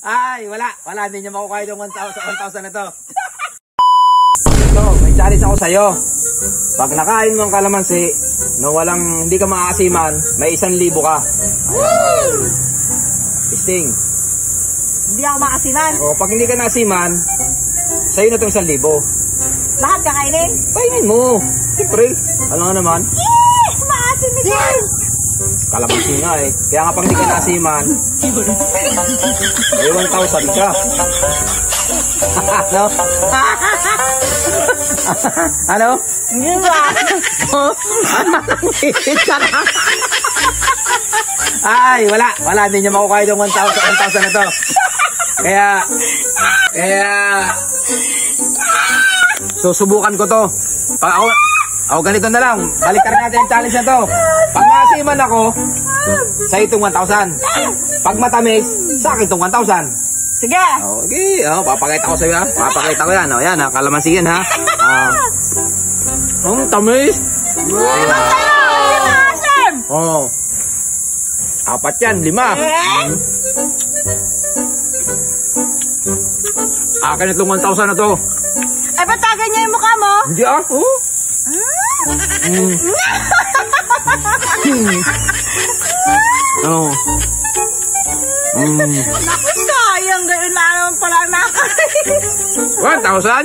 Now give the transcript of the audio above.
Ay, wala. Hindi niya makukuha yung 1,000 na to. Ito, may challenge ako sa'yo. Pag nakain mo ang kalamansi, hindi ka maaasiman, may 1,000 ka. Sting. Hindi ako maasiman. O, pag hindi ka naasiman, sa'yo na itong 1,000. Lahat kakainin? Kainin mo. Siyempre, alam nga naman. Yes! Maasim ni Charles! Kalamansi nga eh. Kaya nga pag hindi ka naasiman, may 1,000 ka. Ano? Ano? Hindi ba? Ay, wala. Hindi niya makukuha yung 1,000 na to. Kaya, susubukan ko to. Pag ako ganito na lang. Balikan natin yung challenge na to. Pag naasiman ako, sa itong 1,000. Pag matamis, sa akin itong 1,000. Sige. Okay, papakita ko sa'yo ha. Papakita ko yan. Yan ha, kalamansi yan ha. Tamis. Oh. 4 yan, 5. Akin itong 1,000 na to. Ay, ba't ganyan yung mukha mo? Hindi Naku, sayang. Gano'n na naman pala nakain. 1,000?